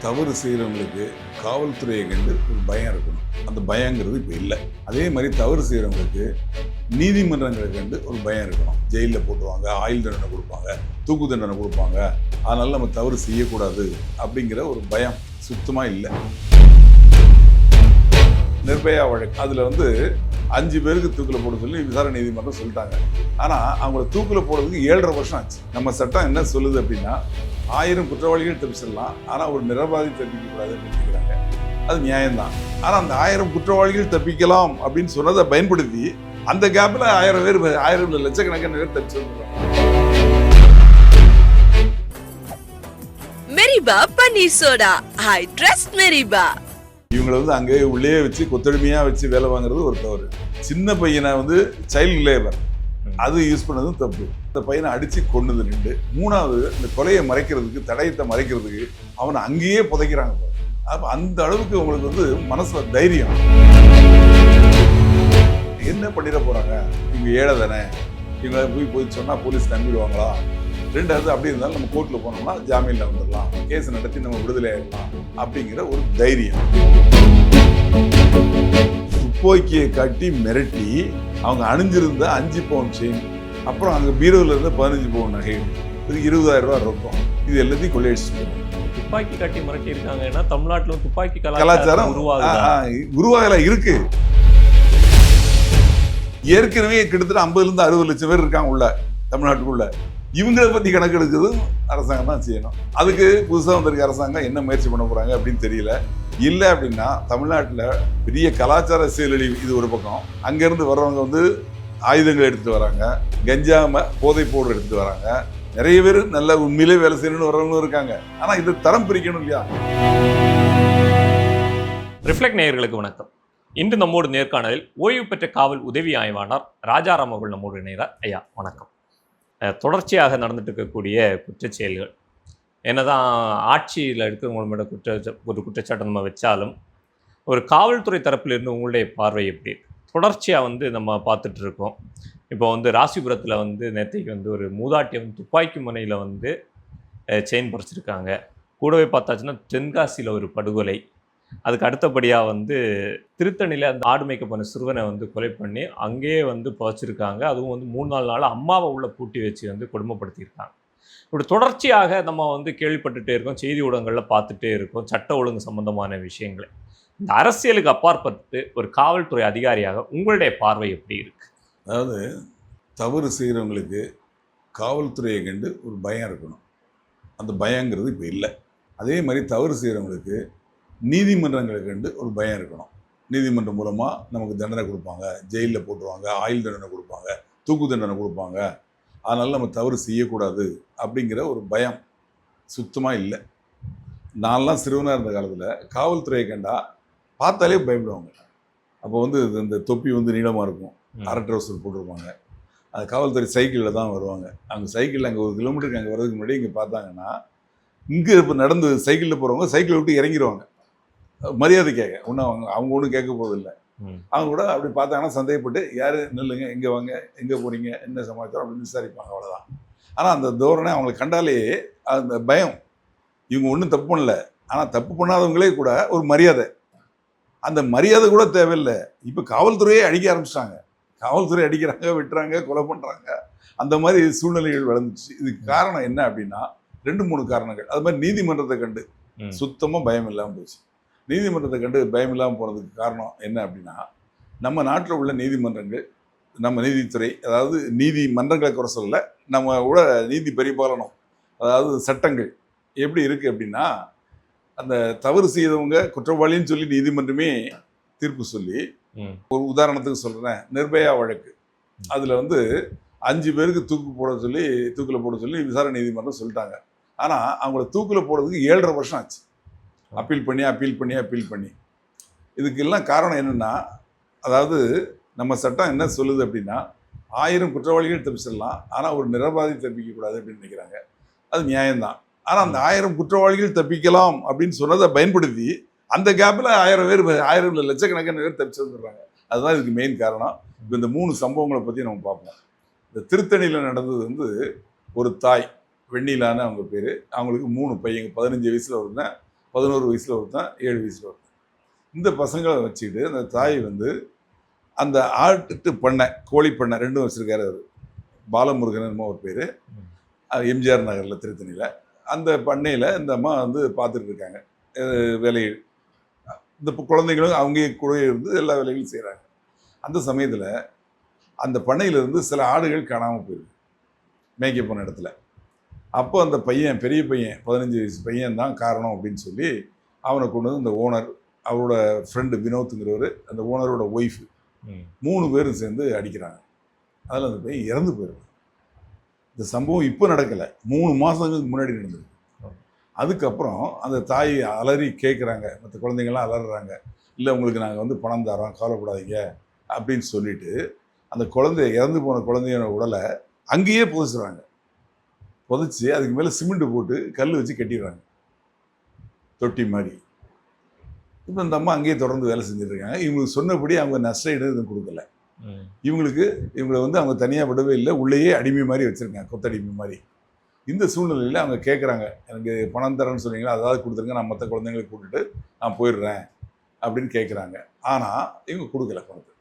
தவறு செய்கிறவங்களுக்கு காவல்துறையை கண்டு ஒரு பயம் இருக்கணும். அந்த பயங்கிறது இப்போ இல்லை. அதே மாதிரி தவறு செய்கிறவங்களுக்கு நீதிமன்றங்களை கண்டு ஒரு பயம் இருக்கணும். ஜெயிலில் போட்டுருவாங்க, ஆயுள் தண்டனை கொடுப்பாங்க, தூக்கு தண்டனை கொடுப்பாங்க, அதனால நம்ம தவறு செய்யக்கூடாது அப்படிங்கிற ஒரு பயம் சுத்தமாக இல்லை. நிர்பயா வழக்கு அதில் 5 பேருக்கு தூக்கில் போட சொல்லி விசாரணை நீதிமன்றம் சொல்லிட்டாங்க. ஆனால் அவங்கள தூக்கில் போடுறதுக்கு 7.5 வருஷம் ஆச்சு. நம்ம சட்டம் என்ன சொல்லுது அப்படின்னா 1000 குற்றவாளிகள் தப்பிச்சிடலாம், ஆனால் ஒரு நிரபராதி தப்பிக்க கூடாதுன்னு நினைக்கிறாங்க. அது நியாயம்தான். ஆனால் அந்த 1000 குற்றவாளிகள் தப்பிக்கலாம் அப்படின்னு சொன்னதை பயன்படுத்தி அந்த கேப்பில் 1000 பேர் 1000 லட்சக்கணக்கான பேர் தப்பிச்சு வந்துடுறாங்க. மெரிபா பன்னீர் சோடா, ஐ ட்ரஸ்ட் மெரிபா. இவங்களை அங்கே உள்ளே வச்சு கொத்தடிமையாக வச்சு வேலை வாங்குறது ஒரு தவறு. சின்ன பையனை சைல்டு லேபர் அது யூஸ் பண்ணதும் தப்பு. இந்த பையனை அடித்து கொண்டது 2. 3வது இந்த கொலையை மறைக்கிறதுக்கு, தடயத்தை மறைக்கிறதுக்கு அவனை அங்கேயே புதைக்கிறாங்க. அப்போ அந்த அளவுக்கு உங்களுக்கு மனசில் தைரியம். என்ன பண்ணிட போகிறாங்க, இவங்க ஏழை தானே, இவங்க போய் சொன்னால் போலீஸ் நம்பிடுவாங்களா? 2வது அப்படி இருந்தாலும் நம்ம கோர்ட்டில் போனோம்னா ஜாமீனில் வந்துடலாம், கேஸ் நடத்தி நம்ம விடுதலை ஆகிடலாம் அப்படிங்கிற ஒரு தைரியம். துப்பாக்கியை காட்டி மிரட்டி அவங்க அணிஞ்சிருந்த 5 பவுன் செயின், அப்புறம் அங்கே பீரோவில் இருந்த 15 பவுன் நகை, இது 20,000 ரூபா ரொக்கம், இது எல்லாத்தையும் கொள்ளையடிச்சு. துப்பாக்கி காட்டி மிரட்டி இருக்காங்கன்னா தமிழ்நாட்டில் துப்பாக்கி கலாச்சாரம் உருவாகல இருக்கு. ஏற்கனவே கிட்டத்தட்ட 50-60 லட்சம் பேர் இருக்காங்க உள்ள தமிழ்நாட்டுக்குள்ள. இவங்களை பற்றி கணக்கு எடுக்கிறது அரசாங்கம் தான் செய்யணும். அதுக்கு புதுசாக வந்திருக்க அரசாங்கம் என்ன முயற்சி பண்ண போகிறாங்க அப்படின்னு தெரியல. இல்லை அப்படின்னா தமிழ்நாட்டில் பெரிய கலாச்சார சீரழிவு இது ஒரு பக்கம். அங்கேருந்து வர்றவங்க ஆயுதங்கள் எடுத்துகிட்டு வராங்க, கஞ்சா போதை பவுடர் எடுத்துகிட்டு வராங்க. நிறைய பேர் நல்ல உண்மையிலே வேலை செய்யணும்னு வர்றவங்களும் இருக்காங்க. ஆனால் இது தரம் பிரிக்கணும் இல்லையா? ரிஃப்ளெக்ட் நேயர்களுக்கு வணக்கம். இன்று நம்மோடு நேர்காணலில் ஓய்வு பெற்ற காவல் உதவி ஆய்வாளர் ராஜாராம் அவர்கள் நம்மோடு இணைகிறார். ஐயா வணக்கம். தொடர்ச்சியாக நடந்துட்டு இருக்கக்கூடிய குற்றச்செயல்கள் என்னதான் ஆட்சியில் இருக்கிறவங்களோட ஒரு குற்றச்சாட்டை நம்ம வச்சாலும் ஒரு காவல்துறை தரப்பிலிருந்து உங்களுடைய பார்வை எப்படி இருக்கு? தொடர்ச்சியாக நம்ம பார்த்துட்டு இருக்கோம். இப்போ ராசிபுரத்தில் நேற்றைக்கு ஒரு மூதாட்டியை துப்பாக்கி முனையில் செயின் பறிச்சிருக்காங்க. கூடவே பார்த்தாச்சுன்னா தென்காசியில் ஒரு படுகொலை. அதுக்கு அடுத்தபடியாக திருத்தணியில் அந்த ஆடு மேய்க்க போன சிறுவனை கொலை பண்ணி அங்கேயே புதைச்சிருக்காங்க. அதுவும் 3-4 நாள் அம்மாவை உள்ள பூட்டி வச்சு கொடுமைப்படுத்தியிருக்காங்க. இப்படி தொடர்ச்சியாக நம்ம கேள்விப்பட்டுட்டே இருக்கோம், செய்தி ஊடகங்களில் பார்த்துட்டே இருக்கோம் சட்ட ஒழுங்கு சம்பந்தமான விஷயங்களை. இந்த அரசியலுக்கு அப்பாற்பட்டு ஒரு காவல்துறை அதிகாரியாக உங்களுடைய பார்வை எப்படி இருக்கு? அதாவது தவறு செய்கிறவங்களுக்கு காவல்துறையை கண்டு ஒரு பயம் இருக்கணும். அந்த பயங்கிறது இப்போ இல்லை. அதே மாதிரி தவறு செய்கிறவங்களுக்கு நீதிமன்றங்களை கண்டு ஒரு பயம் இருக்கணும். நீதிமன்றம் மூலமாக நமக்கு தண்டனை கொடுப்பாங்க, ஜெயிலில் போட்டுருவாங்க, ஆயுள் தண்டனை கொடுப்பாங்க, தூக்கு தண்டனை கொடுப்பாங்க, அதனால் நம்ம தவறு செய்யக்கூடாது அப்படிங்கிற ஒரு பயம் சுத்தமாக இல்லை. நான்லாம் சிறுவனாக இருந்த காலத்தில் காவல்துறையை கண்டா பார்த்தாலே பயப்படுவாங்க. அப்போ இந்த தொப்பி நீளமாக இருக்கும், அரை ட்ரவுசர் போட்டிருப்பாங்க. அது காவல்துறை சைக்கிளில் தான் வருவாங்க. அவங்க சைக்கிளில் அங்கே 1 கிலோமீட்டருக்கு அங்கே வர்றதுக்கு முன்னாடி இங்கே பார்த்தாங்கன்னா இங்கே இப்போ நடந்து சைக்கிளில் போகிறவங்க சைக்கிளை விட்டு இறங்கிடுவாங்க மரியாதை கேட்க. அவங்க ஒன்றும் கேட்க போவதில்லை. அவங்க கூட அப்படி பார்த்தாங்கன்னா சந்தேகப்பட்டு யார் நில்லுங்க, எங்கே வாங்க, எங்கே போகிறீங்க, என்ன சமாச்சாரம் அப்படின்னு விசாரிப்பாங்க, அவ்வளோதான். ஆனால் அந்த தோரணை அவங்களை கண்டாலே அந்த பயம். இவங்க ஒன்றும் தப்பு பண்ணல, ஆனால் தப்பு பண்ணாதவங்களே கூட ஒரு மரியாதை. அந்த மரியாதை கூட தேவையில்லை. இப்போ காவல்துறையே அடிக்க ஆரம்பிச்சிட்டாங்க. காவல்துறை அடிக்கிறாங்க, வெட்டுறாங்க, கொலை பண்ணுறாங்க. அந்த மாதிரி சூழ்நிலைகள் வளர்ந்துச்சு. இதுக்கு காரணம் என்ன அப்படின்னா 2-3 காரணங்கள். அது மாதிரி நீதிமன்றத்தை கண்டு சுத்தமாக பயம் இல்லாமல் போச்சு. நீதிமன்றத்தை கண்டு பயம் இல்லாமல் போனதுக்கு காரணம் என்ன அப்படின்னா நம்ம நாட்டில் உள்ள நீதிமன்றங்கள், நம்ம நீதித்துறை, அதாவது நீதிமன்றங்களை குறை சொல்லல, நம்ம கூட நீதி பரிபாலனம், அதாவது சட்டங்கள் எப்படி இருக்குது அப்படின்னா அந்த தவறு செய்தவங்க குற்றவாளின்னு சொல்லி நீதிமன்றமே தீர்ப்பு சொல்லி, ஒரு உதாரணத்துக்கு சொல்கிறேன், நிர்பயா வழக்கு அதில் 5 பேருக்கு தூக்கில் போட சொல்லி விசாரணை நீதிமன்றம் சொல்லிட்டாங்க. ஆனால் அவங்கள தூக்கில் போடுறதுக்கு 7.5 வருஷம் ஆச்சு. அப்பீல் பண்ணி. இதுக்கெல்லாம் காரணம் என்னென்னா, அதாவது நம்ம சட்டம் என்ன சொல்லுது அப்படின்னா 1000 குற்றவாளிகள் தப்பிச்சிடலாம், ஆனால் ஒரு நிரபராதி தப்பிக்கக்கூடாது அப்படின்னு நினைக்கிறாங்க. அது நியாயம்தான். ஆனால் அந்த 1000 குற்றவாளிகள் தப்பிக்கலாம் அப்படின்னு சொன்னதை பயன்படுத்தி அந்த கேப்பில் 1000 பேர் 1000 லட்சக்கணக்கான பேர் தப்பிச்சு வந்துடுறாங்க. அதுதான் இதுக்கு மெயின் காரணம். இப்போ இந்த 3 சம்பவங்களை பற்றி நம்ம பார்ப்போம். இந்த திருத்தணியில் நடந்தது ஒரு தாய், வெண்ணிலான்னு அவங்க பேர். அவங்களுக்கு 3 பையங்க, 15 வயசில் இருந்தேன், 11 வயசில் ஒருத்தன், 7 வயசில் ஒருத்தன். இந்த பசங்களை வச்சுக்கிட்டு அந்த தாய் வந்து அந்த ஆட்டு பண்ணை, கோழி பண்ணை 2ம் வச்சுருக்காரு. அவர் பாலமுருகன் என்னமோ ஒரு பேர், எம்ஜிஆர் நகரில் திருத்தணியில். அந்த பண்ணையில் இந்த அம்மா வந்து பார்த்துட்டு இருக்காங்க வேலையை. இந்த குழந்தைகளும் அவங்க கூட இருந்து எல்லா வேலைகளும் செய்கிறாங்க. அந்த சமயத்தில் அந்த பண்ணையிலேருந்து சில ஆடுகள் காணாமல் போயிருக்கு மேய்க்க போன இடத்துல. அப்போ அந்த பையன், பெரிய பையன், 15 வயசு பையன் தான் காரணம் அப்படின்னு சொல்லி அவனை கொண்டு வந்து இந்த ஓனர், அவரோட ஃப்ரெண்டு வினோத்துங்கிறவர், அந்த ஓனரோட ஒய்ஃபு 3 பேரும் சேர்ந்து அடிக்கிறாங்க. அதில் அந்த பையன் இறந்து போயிருக்கு. இந்த சம்பவம் இப்போ நடக்கலை, 3 மாதங்களுக்கு முன்னாடி நடந்திருக்கு. அதுக்கப்புறம் அந்த தாய் அலறி கேட்குறாங்க, மற்ற குழந்தைங்கள்லாம் அலறாங்க, இல்லை உங்களுக்கு நாங்கள் வந்து பணம் தரோம், கவலைப்படாதீங்க அப்படின்னு சொல்லிட்டு அந்த குழந்தைய, இறந்து போன குழந்தையோட உடலை அங்கேயே புதைச்சிடுறாங்க. புதைச்சி அதுக்கு மேலே சிமெண்ட் போட்டு கல் வச்சு கட்டிடுறாங்க, தொட்டி மாதிரி. இப்போ இந்த அம்மா அங்கேயே தொடர்ந்து வேலை செஞ்சுட்டு இருக்காங்க. இவங்களுக்கு சொன்னபடி அவங்க நஷ்ட ஈடு எதுவும் கொடுக்கல. இவங்களை வந்து அவங்க தனியாக விடவே இல்லை, உள்ளேயே அடிமை மாதிரி வச்சுருக்காங்க, கொத்தடிமை மாதிரி. இந்த சூழ்நிலையில் அவங்க கேட்குறாங்க, எனக்கு பணம் தரேன்னு சொன்னீங்களா, அதாவது கொடுத்துருங்க, நான் மற்ற குழந்தைங்களை கூப்பிட்டுட்டு நான் போயிடுறேன் அப்படின்னு கேட்குறாங்க. ஆனால் இவங்க கொடுக்கல. பணத்தை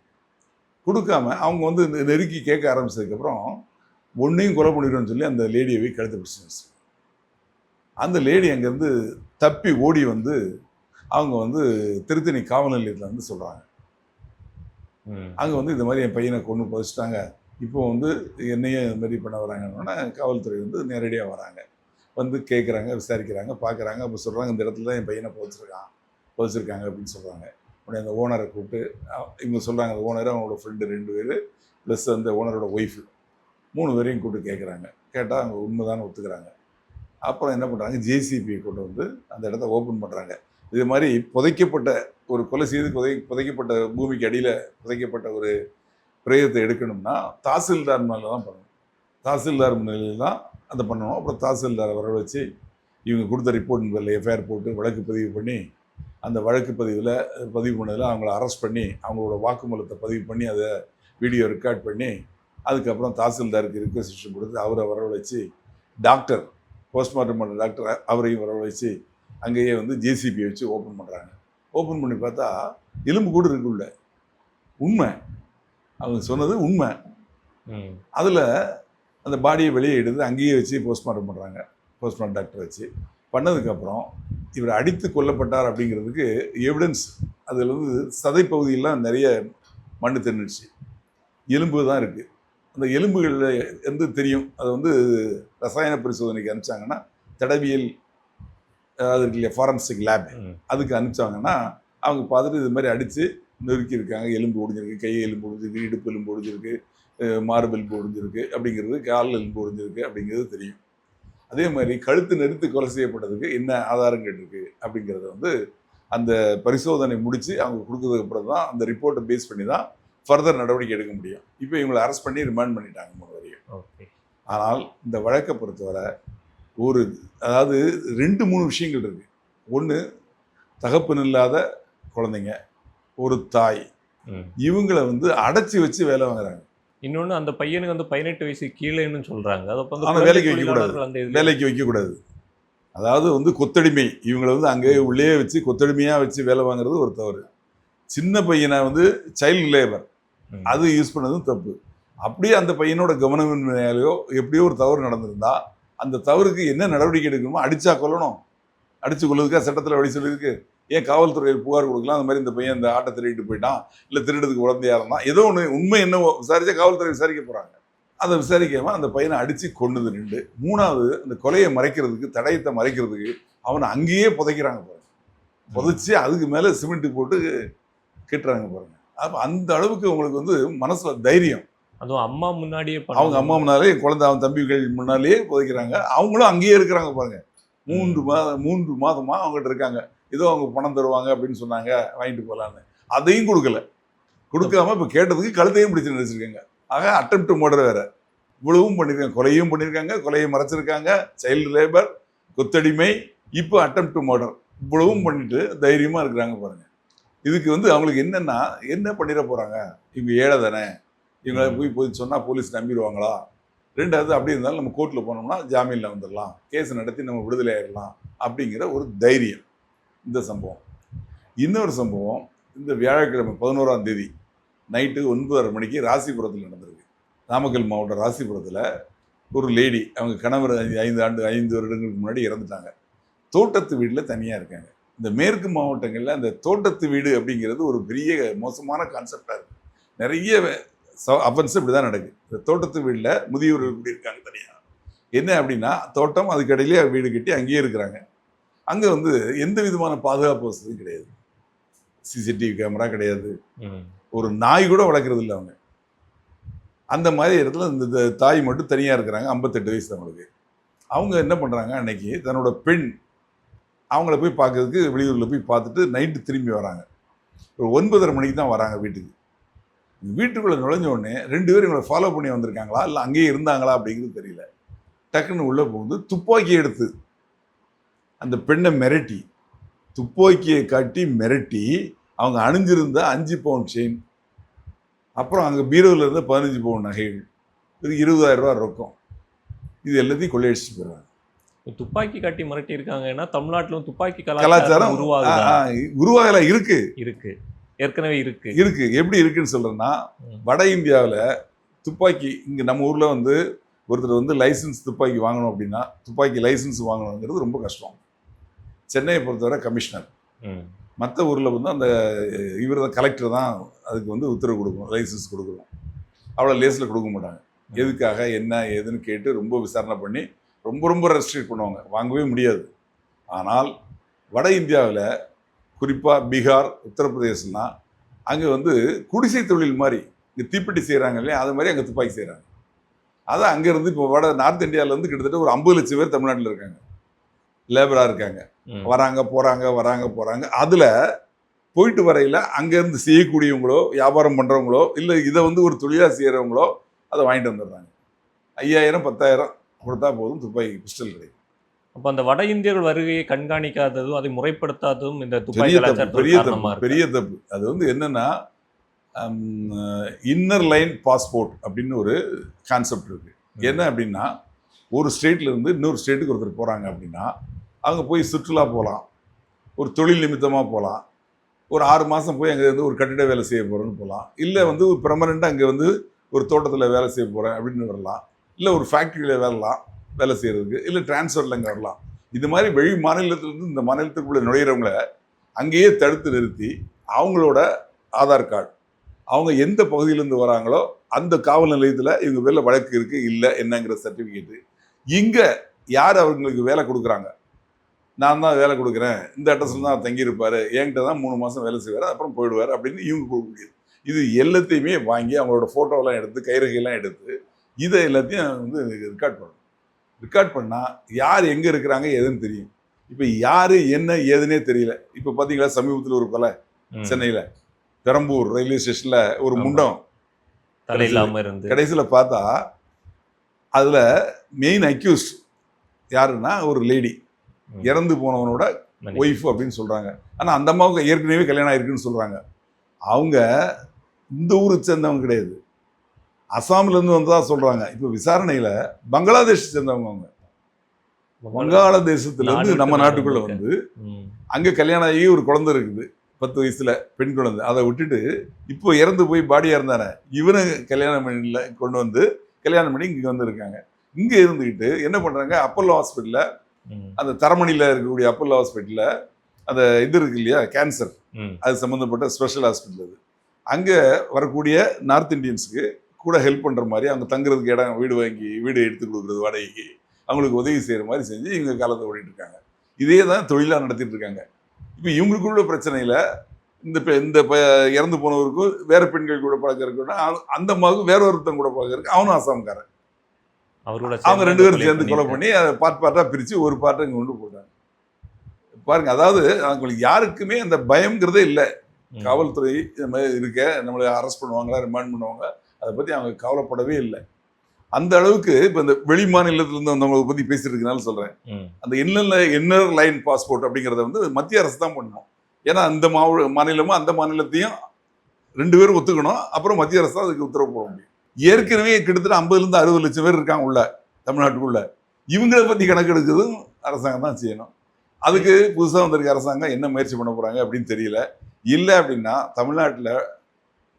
கொடுக்காம அவங்க வந்து நெருக்கி கேட்க ஆரம்பிச்சதுக்கப்புறம் ஒன்றையும் கொலை பண்ணிடுவோன்னு சொல்லி அந்த லேடியை போய் கழுத்து பிடிச்சி, அந்த லேடி அங்கேருந்து தப்பி ஓடி வந்து அவங்க வந்து திருத்தணி காவல் நிலையத்தில் வந்து சொல்கிறாங்க. அங்கே வந்து இந்த மாதிரி என் பையனை கொண்டு புதைச்சிட்டாங்க, இப்போ வந்து என்னையும் இது மாதிரி பண்ண வராங்கன்னா காவல்துறை வந்து நேரடியாக வராங்க, வந்து கேட்குறாங்க, விசாரிக்கிறாங்க, பார்க்குறாங்க. அப்போ சொல்கிறாங்க, இந்த இடத்துல தான் என் பையனை புதைச்சிருக்காங்க அப்படின்னு சொல்கிறாங்க. உடனே அந்த ஓனரை கூப்பிட்டு இவங்க சொல்கிறாங்க, அந்த ஓனர், அவங்களோட ஃப்ரெண்டு 2 பேர் ப்ளஸ் அந்த ஓனரோட ஒய்ஃபு 3 பேரையும் கூப்பிட்டு கேட்குறாங்க. கேட்டால் அவங்க உண்மைதானே ஒத்துக்கிறாங்க. அப்புறம் என்ன பண்ணுறாங்க, ஜேசிபியை கொண்டு வந்து அந்த இடத்த ஓப்பன் பண்ணுறாங்க. இது மாதிரி புதைக்கப்பட்ட ஒரு கொலை செய்து புதைக்கப்பட்ட பூமிக்கு அடியில் புதைக்கப்பட்ட ஒரு பிரேதத்தை எடுக்கணும்னா தாசில்தார் மேலே தான் பண்ணணும். தாசில்தார் முன்னிலையில் தான் அதை பண்ணணும். அப்புறம் தாசில்தாரை வர வச்சு இவங்க கொடுத்த ரிப்போர்ட் பேரில் எஃப்ஐஆர் போட்டு வழக்கு பதிவு பண்ணி, அந்த வழக்கு பதிவு பண்ணதில் அவங்கள அரெஸ்ட் பண்ணி அவங்களோட வாக்குமூலத்தை பதிவு பண்ணி அதை வீடியோ ரெக்கார்ட் பண்ணி அதுக்கப்புறம் தாசில்தாருக்கு ரிக்வெஸ்டிஷன் கொடுத்து அவரை வரவழைச்சு, டாக்டர், போஸ்ட்மார்ட்டம் பண்ண டாக்டர் அவரையும் வரவழைச்சு அங்கேயே வந்து ஜேசிபியை வச்சு ஓப்பன் பண்ணுறாங்க. ஓப்பன் பண்ணி பார்த்தா எலும்பு கூட இருக்குள்ள. உண்மை, அவங்க சொன்னது உண்மை. அதில் அந்த பாடியை வெளியே எடுத்து அங்கேயே வச்சு போஸ்ட்மார்ட்டம் பண்ணுறாங்க. போஸ்ட்மார்ட்டம் டாக்டர் வச்சு பண்ணதுக்கப்புறம் இவர் அடித்து கொல்லப்பட்டார் அப்படிங்கிறதுக்கு எவிடன்ஸ், அதில் வந்து சதை பகுதியெல்லாம் நிறைய மண்ணு தின்னுச்சு, எலும்பு தான் இருக்குது. அந்த எலும்புகளில் வந்து தெரியும், அது வந்து ரசாயன பரிசோதனைக்கு அனுப்பிச்சாங்கன்னா, தடவியல் அது இருக்கு இல்லையா, ஃபாரன்சிக் லேப், அதுக்கு அனுப்பிச்சாங்கன்னா அவங்க பார்த்துட்டு இது மாதிரி அடித்து நொறுக்கியிருக்காங்க, எலும்பு ஒடிஞ்சிருக்கு, கை எலும்பு ஒடிஞ்சிருக்கு, இடுப்பு எலும்பு ஒடிஞ்சிருக்கு, மார்பு எலும்பு ஒடிஞ்சிருக்கு அப்படிங்கிறது, கால் எலும்பு ஒடிஞ்சிருக்கு அப்படிங்கிறது தெரியும். அதே மாதிரி கழுத்து நெரித்து கொலை செய்யப்பட்டதுக்கு என்ன ஆதாரங்கள் இருக்குது அப்படிங்கிறத வந்து அந்த பரிசோதனை முடித்து அவங்க கொடுத்ததுக்கு அப்புறம் தான் அந்த ரிப்போர்ட்டை பேஸ் பண்ணி தான் ஃபர்தர் நடவடிக்கை எடுக்க முடியும். இப்போ இவங்களை அரெஸ்ட் பண்ணி ரிமாண்ட் பண்ணிட்டாங்க 3 வரையும். ஆனால் இந்த வழக்கை பொறுத்தவரை அதாவது 2-3 விஷயங்கள் இருக்குது. ஒன்று, தகப்பன் இல்லாத குழந்தைங்க, ஒரு தாய், இவங்களை வந்து அடைச்சி வச்சு வேலை வாங்குறாங்க. இன்னொன்று, அந்த பையனுக்கு வந்து 18 வயசு கீழேன்னு சொல்கிறாங்க. ஆனால் வேலைக்கு வைக்கக்கூடாது. அதாவது வந்து கொத்தடிமை, இவங்களை வந்து அங்கேயே உள்ளே வச்சு கொத்தடிமையாக வச்சு வேலை வாங்குறது ஒரு தவறு. சின்ன பையனை வந்து சைல்டு லேபர், அது யூஸ் பண்ணதும் தப்பு. அப்படியே அந்த பையனோட கவனமின்மையாலேயோ எப்படியோ ஒரு தவறு நடந்திருந்தா அந்த தவறுக்கு என்ன நடவடிக்கை எடுக்கணுமோ, அடிச்சா கொல்லணும். அடித்து கொள்வதுக்கா சட்டத்தில் வழி சொல்லியிருக்கு. ஏன் காவல்துறையில் புகார் கொடுக்கலாம், அந்த மாதிரி இந்த பையன் இந்த ஆட்டை திருடிட்டு போயிட்டான், இல்லை திருடுறதுக்கு உடந்தையாக இருந்தான், ஏதோ ஒன்று உண்மை என்னவோ விசாரித்தா காவல்துறை விசாரிக்க போகிறாங்க. அதை விசாரிக்காமல் அந்த பையனை அடித்து கொண்டது 2. 3வது, அந்த கொலையை மறைக்கிறதுக்கு, தடயத்தை மறைக்கிறதுக்கு அவனை அங்கேயே புதைக்கிறாங்க பாருங்க. புதைச்சி அதுக்கு மேலே சிமெண்ட்டு போட்டு கட்டுறாங்க பாருங்க. அப்போ அந்த அளவுக்கு உங்களுக்கு வந்து மனசில் தைரியம். அதுவும் அம்மா முன்னாடியே, அவங்க அம்மா முன்னாலே, குழந்தை அவன் தம்பிகள் முன்னாலேயே புதைக்கிறாங்க. அவங்களும் அங்கேயே இருக்கிறாங்க பாருங்க. 3 மாதமாக அவங்ககிட்ட இருக்காங்க. ஏதோ அவங்க பணம் தருவாங்க அப்படின்னு சொன்னாங்க, வாங்கிட்டு போகலான்னு. அதையும் கொடுக்காம இப்போ கேட்டதுக்கு கழுத்தையும் பிடிச்சி நினைச்சிருக்காங்க. ஆக அட்டெம்ப்ட் மர்டர் வேற, இவ்வளவும் பண்ணியிருக்காங்க. கொலையும் பண்ணியிருக்காங்க, கொலையை மறைச்சிருக்காங்க, சைல்டு லேபர், கொத்தடிமை, இப்போ அட்டெம்ப்ட் மர்டர், இவ்வளவும் பண்ணிட்டு தைரியமாக இருக்கிறாங்க பாருங்க. இதுக்கு வந்து அவங்களுக்கு என்னென்னா, என்ன பண்ணிட போகிறாங்க, இவங்க ஏழை தானே, இவங்களை போய் சொன்னால் போலீஸ் நம்பிடுவாங்களா, 2வது அப்படி இருந்தாலும் நம்ம கோர்ட்டில் போனோம்னா ஜாமீனில் வந்துடலாம், கேஸ் நடத்தி நம்ம விடுதலை ஆகிடலாம் அப்படிங்கிற ஒரு தைரியம். இந்த சம்பவம். இன்னொரு சம்பவம் இந்த வியாழக்கிழமை 11ஆம் தேதி நைட்டு 9:30 மணிக்கு ராசிபுரத்தில் நடந்திருக்கு. நாமக்கல் மாவட்டம் ராசிபுரத்தில் ஒரு லேடி, அவங்க கணவர் 5 வருடங்களுக்கு முன்னாடி இறந்துட்டாங்க. தோட்டத்து வீட்டில் தனியாக இருக்காங்க. இந்த மேற்கு மாவட்டங்களில் அந்த தோட்டத்து வீடு அப்படிங்கிறது ஒரு பெரிய மோசமான கான்செப்டாக இருக்குது. நிறைய அஃபென்ஸ் இப்படி தான் நடக்குது. இந்த தோட்டத்து வீட்டில் முதியவர்கள் கூடி இருக்காங்க தனியாக. என்ன அப்படின்னா தோட்டம், அதுக்கு இடையிலே வீடு கட்டி அங்கேயே இருக்கிறாங்க. அங்கே வந்து எந்த விதமான பாதுகாப்பு வசதியும் கிடையாது. சிசிடிவி கேமரா கிடையாது. ஒரு நாய் கூட வளர்க்குறது இல்லை அவங்க. அந்த மாதிரி இடத்துல இந்த தாய் மட்டும் தனியாக இருக்கிறாங்க. 58 வயசு அவங்களுக்கு. அவங்க என்ன பண்ணுறாங்க, அன்னைக்கு தன்னோட பெண் அவங்கள போய் பார்க்கறதுக்கு வெளியூரில் போய் பார்த்துட்டு நைட்டு திரும்பி வராங்க. ஒரு 9:30 மணிக்கு தான் வராங்க வீட்டுக்கு. வீட்டுக்குள்ளே நுழைஞ்ச உடனே 2 பேரும் இவங்களை ஃபாலோ பண்ணி வந்திருக்காங்களா இல்லை அங்கேயே இருந்தாங்களா அப்படிங்கிறது தெரியல. டக்குன்னு உள்ளே போகுது, துப்பாக்கி எடுத்து அந்த பெண்ணை மிரட்டி, துப்பாக்கியை காட்டி மிரட்டி அவங்க அணிஞ்சிருந்த 5 பவுன் செயின், அப்புறம் அங்கே பீரோவில் இருந்த 15 பவுன் நகைகள், இது 20,000 ரூபா ரொக்கம், இது எல்லாத்தையும் கொள்ளையடிச்சிட்டு போயிடுறாங்க. துப்பாக்கி காட்டி மிரட்டி இருக்காங்கன்னா தமிழ்நாட்டிலும் துப்பாக்கி கலாச்சாரம் உருவாகல இருக்கு. ஏற்கனவே இருக்கு. எப்படி இருக்குன்னு சொல்றேன்னா, வட இந்தியாவில் துப்பாக்கி, இங்கே நம்ம ஊரில் வந்து ஒருத்தர் வந்து லைசன்ஸ் துப்பாக்கி வாங்கணும் அப்படின்னா, துப்பாக்கி லைசன்ஸ் வாங்கணுங்கிறது ரொம்ப கஷ்டம். சென்னையை பொறுத்தவரை கமிஷனர், மற்ற ஊரில் வந்து அந்த இவர் தான் கலெக்டர் தான் அதுக்கு வந்து உத்தரவு கொடுக்கணும், லைசன்ஸ் கொடுக்கணும். அவ்வளோ லேஸில் கொடுக்க மாட்டாங்க. எதுக்காக என்ன ஏதுன்னு கேட்டு ரொம்ப விசாரணை பண்ணி ரொம்ப ரெஸ்ட்ரிக்ட் பண்ணுவாங்க, வாங்கவே முடியாது. ஆனால் வட இந்தியாவில் குறிப்பாக பீகார், உத்தரப்பிரதேசம்னா அங்கே வந்து குடிசை தொழில் மாதிரி, இங்கே தீப்பெட்டி செய்கிறாங்க இல்லையா, அது மாதிரி அங்கே துப்பாக்கி செய்கிறாங்க. அதான் அங்கேருந்து இப்போ நார்த் இந்தியாவிலேருந்து கிட்டத்தட்ட ஒரு 50 லட்சம் பேர் தமிழ்நாட்டில் இருக்காங்க, லேபராக இருக்காங்க. வராங்க போகிறாங்க. அதில் போயிட்டு வரையில் அங்கேருந்து செய்யக்கூடியவங்களோ, வியாபாரம் பண்ணுறவங்களோ, இல்லை இதை வந்து ஒரு தொழிலாக செய்கிறவங்களோ அதை வாங்கிட்டு வந்துடுறாங்க. 5,000 10,000 கொடுத்தா போதும், துப்பாக்கி பிஸ்டல் கிடைக்கும். அப்போ அந்த வட இந்தியர்கள் வருகையை கண்காணிக்காததும் அதை முறைப்படுத்தாததும் இந்த துப்பாக்கி பெரிய தப்பு. அது வந்து என்னன்னா, இன்னர் லைன் பாஸ்போர்ட் அப்படின்னு ஒரு கான்செப்ட் இருக்கு. என்ன அப்படின்னா, ஒரு ஸ்டேட்ல இருந்து இன்னொரு ஸ்டேட்டுக்கு ஒருத்தர் போறாங்க அப்படின்னா, அவங்க போய் சுற்றுலா போகலாம், ஒரு தொழில் நிமித்தமாக போகலாம், ஒரு 6 மாதம் போய் அங்கே இருந்து ஒரு கட்டிட வேலை செய்ய போகிறேன்னு போகலாம், இல்லை வந்து ஒரு பெர்மனெண்ட்டாக அங்கே வந்து ஒரு தோட்டத்தில் வேலை செய்ய போகிறேன் அப்படின்னு வரலாம், இல்லை ஒரு ஃபேக்ட்ரியில் வேலை செய்கிறதுக்கு, இல்லை டிரான்ஸ்ஃபரில் அங்கே வரலாம். இது மாதிரி வெளி மாநிலத்திலேருந்து இந்த மாநிலத்துக்குள்ளே நுழையிறவங்கள அங்கேயே தடுத்து நிறுத்தி அவங்களோட ஆதார் கார்டு, அவங்க எந்த பகுதியிலேருந்து வராங்களோ அந்த காவல் நிலையத்தில் இவங்க பேரில் வழக்கு இருக்குது இல்லை என்னங்கிற சர்டிஃபிகேட்டு, இங்கே யார் அவங்களுக்கு வேலை கொடுக்குறாங்க, நான் தான் வேலை கொடுக்குறேன், இந்த அட்ரஸில் தான் தங்கியிருப்பார், என்கிட்ட தான் 3 மாதம் வேலை செய்வார், அப்புறம் போயிடுவார் அப்படின்னு இவங்க கொடுக்கக்கூடியது. இது எல்லாத்தையுமே வாங்கி அவங்களோட ஃபோட்டோவெல்லாம் எடுத்து, கைரகையெல்லாம் எடுத்து, இதை எல்லாத்தையும் வந்து ரெக்கார்ட் பண்ணணும். ரெக்கார்ட் பண்ணால் யார் எங்கே இருக்கிறாங்க எதுன்னு தெரியும். இப்போ யார் என்ன ஏதுன்னே தெரியல. இப்போ பார்த்தீங்களா, சமீபத்தில் ஒரு கொலை சென்னையில் பெரம்பூர் ரயில்வே ஸ்டேஷனில் ஒரு முண்டம் கடைசியில் பார்த்தா அதில் மெயின் அக்யூஸ்ட் யாருன்னா ஒரு லேடி, இறந்து போனவனோட ஒய்ஃப் அப்படின்னு சொல்கிறாங்க. ஆனால் அந்த அம்மாவுக்கு ஏற்கனவே கல்யாணம் ஆயிருக்குன்னு சொல்கிறாங்க. அவங்க இந்த ஊரை சேர்ந்தவங்க கிடையாது, அசாம்லேருந்து வந்ததா சொல்கிறாங்க. இப்போ விசாரணையில் பங்களாதேஷ் சேர்ந்தவங்க. அவங்க வங்காளதேசத்துலேருந்து நம்ம நாட்டுக்குள்ளே வந்து அங்கே கல்யாணம் ஆகி ஒரு குழந்தை இருக்குது, 10 வயசுல பெண் குழந்தை. அதை விட்டுட்டு இப்போ இறந்து போய் பாடியாக இருந்தானே இவனை கல்யாணம் பண்ணி கொண்டு வந்து கல்யாணம் பண்ணி இங்கே வந்துருக்காங்க. இங்கே இருந்துக்கிட்டு என்ன பண்ணுறாங்க, அப்பல்லோ ஹாஸ்பிட்டலில், அந்த தரமணியில் இருக்கக்கூடிய அப்பல்லோ ஹாஸ்பிட்டலில் அந்த இது இருக்கு இல்லையா, கேன்சர் அது சம்மந்தப்பட்ட ஸ்பெஷல் ஹாஸ்பிட்டல். அது அங்கே வரக்கூடிய நார்த் இந்தியன்ஸுக்கு கூட ஹெல்ப் பண்ணுற மாதிரி, அவங்க தங்குறதுக்கு இடம் வீடு வாங்கி வீடு எடுத்து கொடுக்குறது வாடகைக்கு, அவங்களுக்கு உதவி செய்கிற மாதிரி செஞ்சு இவங்க காலத்தை ஓடிட்டு இருக்காங்க. இதே தான் தொழிலாக நடத்திட்டு இருக்காங்க. இப்போ இவங்களுக்குள்ள பிரச்சனையில் இந்த இறந்து போனவருக்கும் வேற பெண்கள் கூட பழக்கம் இருக்குன்னா, அந்த அம்மாவுக்கு வேற ஒருத்தன் கூட பழக்கம் இருக்கு, அவனும் அசாம்காரன். அவங்க 2 பேரும் சேர்ந்து கொலை பண்ணி அதை பார்ட்டாக பிரித்து ஒரு பார்ட்டை இங்கே கொண்டு போட்டாங்க. பாருங்க, அதாவது அவங்களுக்கு யாருக்குமே அந்த பயம்ங்கிறதே இல்லை. காவல்துறை இந்த மாதிரி இருக்க நம்மளை அரெஸ்ட் பண்ணுவாங்களா, ரிமாண்ட் பண்ணுவாங்க, அதை பற்றி அவங்க கவலைப்படவே இல்லை. அந்த அளவுக்கு இப்போ இந்த வெளி மாநிலத்திலேருந்து வந்தவங்களை பற்றி பேசிட்டு இருக்கனால சொல்கிறேன், அந்த இன்னர் லைன் பாஸ்போர்ட் அப்படிங்கிறத வந்து மத்திய அரசு தான் பண்ணணும். ஏன்னா அந்த மாநிலமும் அந்த மாநிலத்தையும் 2 பேரும் ஒத்துக்கணும், அப்புறம் மத்திய அரசு தான் அதுக்கு உத்தரவு போட முடியும். ஏற்கனவே கிட்டத்தட்ட 50 to 60 லட்சம் பேர் இருக்காங்க உள்ள தமிழ்நாட்டுக்குள்ள. இவங்களை பற்றி கணக்கு எடுக்கிறதும் அரசாங்கம் தான் செய்யணும். அதுக்கு புதுசாக வந்திருக்க அரசாங்கம் என்ன முயற்சி பண்ண போகிறாங்க அப்படின்னு தெரியல. இல்லை அப்படின்னா தமிழ்நாட்டில்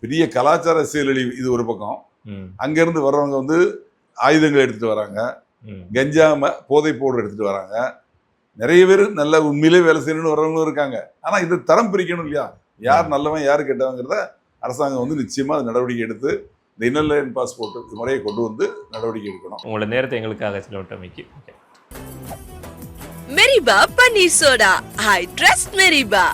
பெரிய கலாச்சார சீரழிவு இது ஒரு பக்கம். அங்கேருந்து வர்றவங்க வந்து ஆயுதங்கள் எடுத்துகிட்டு வராங்க, கஞ்சா போதை பவுடர் எடுத்துகிட்டு வராங்க. நிறைய பேர் நல்ல உண்மையிலே வேலை செய்யணும்னு வர்றவங்களும் இருக்காங்க. ஆனால் இது தரம் பிரிக்கணும் இல்லையா? யார் நல்லவன் யார் கெட்டவங்கிறத அரசாங்கம் வந்து நிச்சயமாக அது நடவடிக்கை எடுத்து இந்த இன்னர் லைன் பாஸ்போர்ட் முறையை கொண்டு வந்து நடவடிக்கை எடுக்கணும். உங்களோட நேரத்தை எங்களுக்காக செலவிட்டமைக்கு மெரிபா பன்னீர் சோடா. I trust மெரிபா.